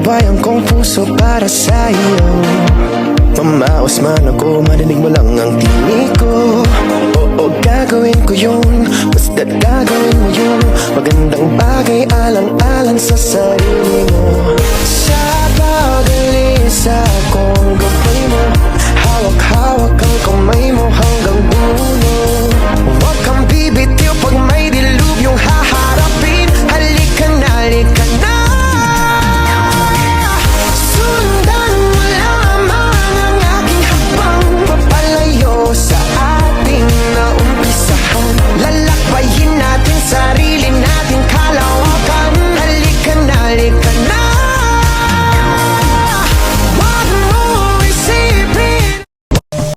Pagpapabayang kong puso para sa'yo. Mamaos man ako, marinig mo lang ang tinig ko. Oo, gagawin ko yun, basta't gagawin mo yun. Magandang bagay, alang-alang sa sarili mo. Sa bawat alisa kong gawin mo, hawak-hawak